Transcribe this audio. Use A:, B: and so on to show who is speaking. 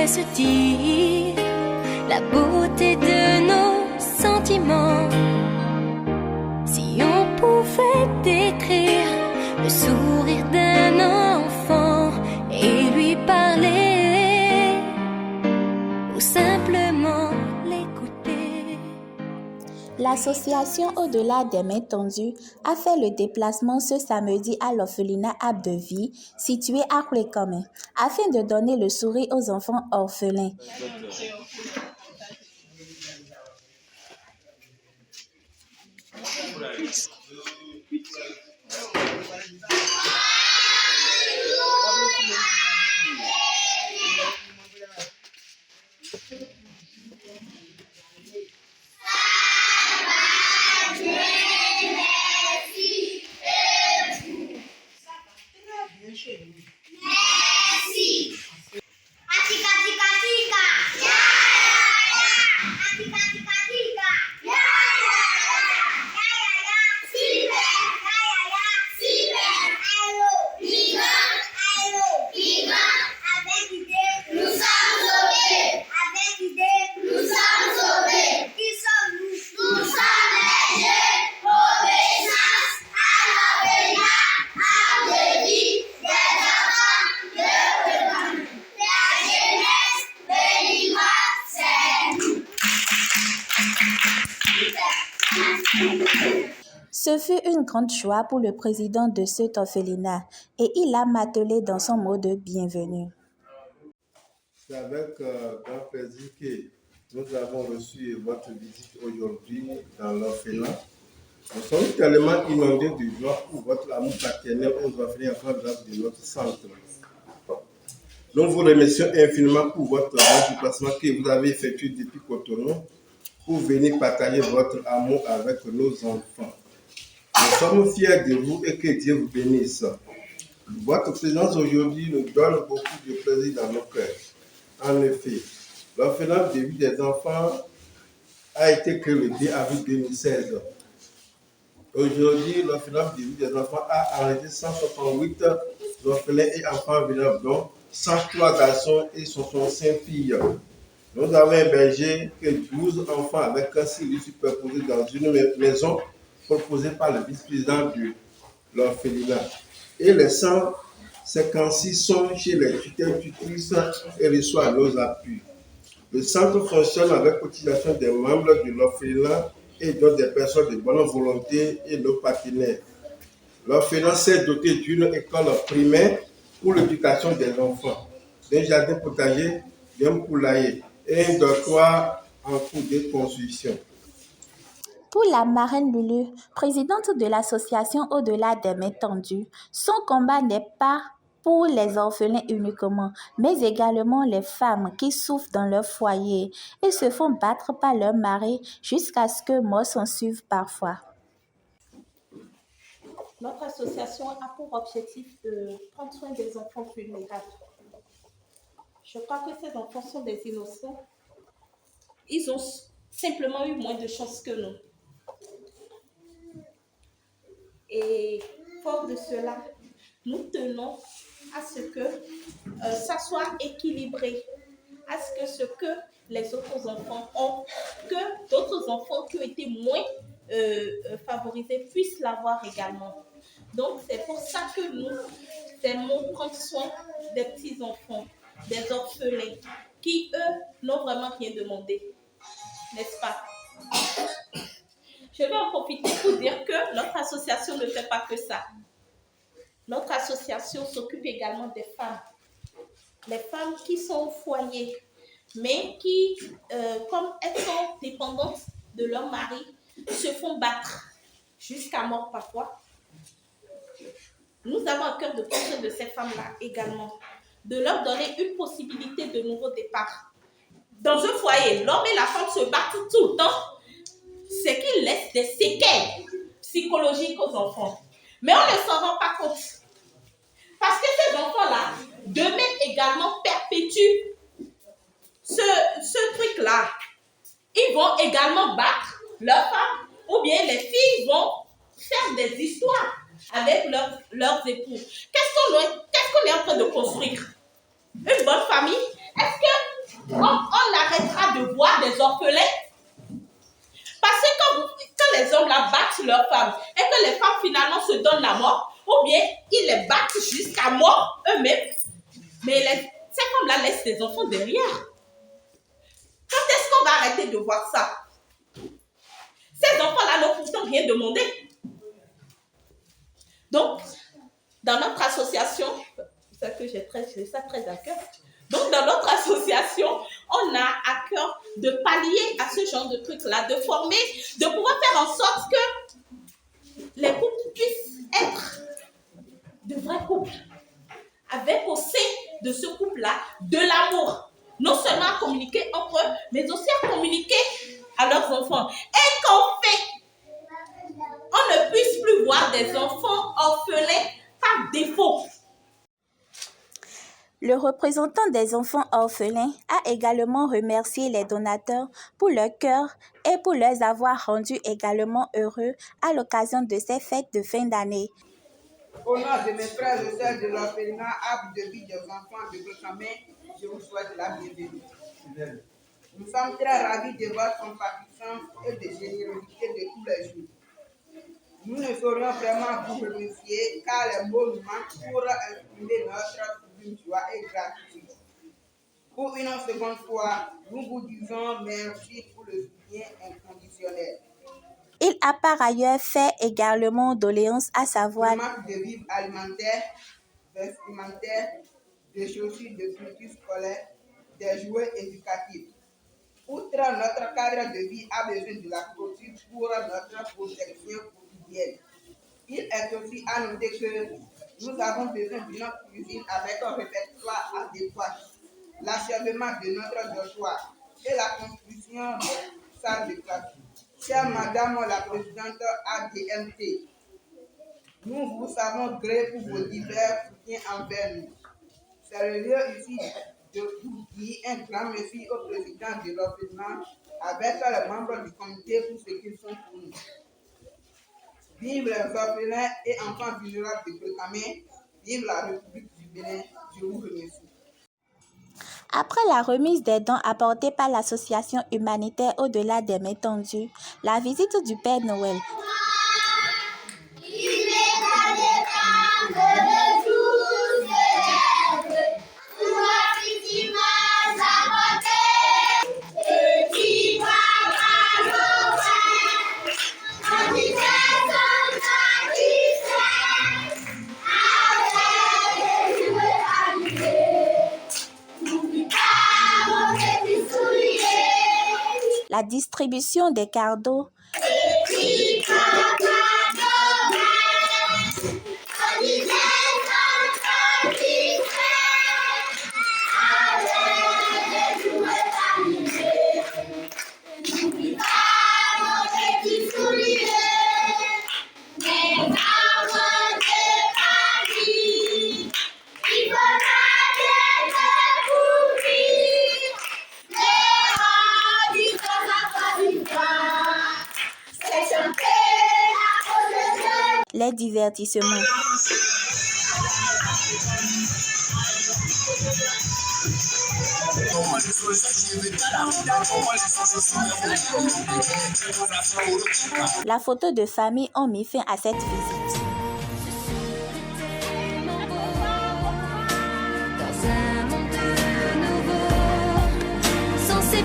A: pourrait se dire la beauté de nos sentiments. Si on pouvait décrire le sourire d'un enfant et lui parler ou simplement l'écouter.
B: L'association Au-delà des mains tendues a fait le déplacement ce samedi à l'orphelinat Abdevie, situé à Kwekame, afin de donner le sourire aux enfants orphelins. Ce fut une grande joie pour le président de cet orphelinat et il a martelé dans son mot de bienvenue.
C: C'est avec grand plaisir que nous avons reçu votre visite aujourd'hui dans l'orphelinat. Nous sommes tellement inondés de joie pour votre amour paternel aux orphelins de notre centre. Nous vous remercions infiniment pour votre déplacement que vous avez effectué depuis Cotonou pour venir partager votre amour avec nos enfants. Nous sommes fiers de vous et que Dieu vous bénisse. Votre présence aujourd'hui nous donne beaucoup de plaisir dans nos cœurs. En effet, l'orphelinat de vie des enfants a été créé le 10 avril 2016. Aujourd'hui, l'orphelinat de vie des enfants a arrêté 168 orphelins et enfants vulnérables, dont 103 garçons et 65 filles. Nous avons hébergé 12 enfants avec un cellule superposé dans une maison proposée par le vice-président de l'orphelinat. Et les 156 sont chez les tuteurs tutrices et reçoivent nos appuis. Le centre fonctionne avec cotisation des membres de l'orphelinat et d'autres des personnes de bonne volonté et nos partenaires. L'orphelinat s'est doté d'une école primaire pour l'éducation des enfants, d'un jardin potager, d'un poulailler et un dortoir en cours de construction.
B: Pour la marraine Lulu, présidente de l'association Au-delà des mains tendues, son combat n'est pas pour les orphelins uniquement, mais également les femmes qui souffrent dans leur foyer et se font battre par leur mari jusqu'à ce que mort s'en suive parfois.
D: Notre association a pour objectif de prendre soin des enfants vulnérables. Je crois que ces enfants sont des innocents. Ils ont simplement eu moins de chance que nous. Et fort de cela, nous tenons à ce que ça soit équilibré, à ce que les autres enfants ont, que d'autres enfants qui ont été moins favorisés puissent l'avoir également. Donc, c'est pour ça que nous aimons prendre soin des petits-enfants, des orphelins, qui, eux, n'ont vraiment rien demandé, n'est-ce pas? Je vais en profiter pour dire que notre association ne fait pas que ça. Notre association s'occupe également des femmes. Les femmes qui sont au foyer, mais qui, comme elles sont dépendantes de leur mari, se font battre jusqu'à mort parfois. Nous avons à cœur de prendre soin de ces femmes-là également, de leur donner une possibilité de nouveau départ. Dans un foyer, l'homme et la femme se battent tout le temps, c'est qu'il laisse des séquelles psychologiques aux enfants. Mais on ne s'en rend pas compte. Parce que ces enfants-là, demain également perpétuent ce truc-là. Ils vont également battre leurs femmes, ou bien les filles vont faire des histoires avec leurs époux. Qu'est-ce qu'on est en train de construire? Une bonne famille? Est-ce que on arrêtera de voir des orphelins. Parce que quand les hommes là battent leurs femmes et que les femmes finalement se donnent la mort, ou bien ils les battent jusqu'à mort eux-mêmes, mais ces femmes-là laissent des enfants derrière. Quand est-ce qu'on va arrêter de voir ça? Ces enfants-là n'ont pourtant rien demandé. Donc, dans notre association, c'est ça que j'ai ça très à cœur. Donc, dans notre association, on a à cœur de pallier à ce genre de trucs-là, de former, de pouvoir faire en sorte que les couples puissent être de vrais couples, avec au sein de ce couple-là de l'amour. Non seulement à communiquer entre eux, mais aussi à communiquer à leurs enfants. Et qu'en fait, on ne puisse plus voir des enfants orphelins par défaut.
B: Le représentant des enfants orphelins a également remercié les donateurs pour leur cœur et pour les avoir rendus également heureux à l'occasion de ces fêtes de fin d'année.
E: Au nom de mes frères et sœurs de l'orphelinat Arbre de vie des enfants de Brekamé, je vous souhaite la bienvenue. Nous sommes très ravis de votre compatissance et de générosité de tous les jours. Nous ne saurions vraiment vous remercier car les mots nous manquent pour exprimer notre sublime joie et gratitude. Pour une seconde fois, nous vous disons merci pour le soutien inconditionnel.
B: Il a par ailleurs fait également doléance à savoir
E: le manque de vivres alimentaires, vestimentaires, de chaussures de culture scolaire, des jouets éducatifs. Outre notre cadre de vie a besoin de la clôture pour notre protection quotidienne. Il est aussi à noter que nous avons besoin d'une cuisine avec un répertoire adéquat, l'achèvement de notre dortoir et la construction de salles de classe. Chère Madame la Présidente ADMT, nous vous savons gré pour vos divers soutiens envers nous. C'est le lieu ici de vous dire un grand merci au président de l'orphelinat avec les membres du comité pour ce qu'ils font pour nous. Vive les orphelins et enfants vulnérables de Brekamé, vive la République du Bénin, je vous remercie.
B: Après la remise des dons apportés par l'association humanitaire Au-delà des mains tendues, la visite du Père Noël. La distribution des cadeaux. Les divertissements. La photo de famille ont mis fin à cette visite.
A: Dans un monde nouveau, sans ces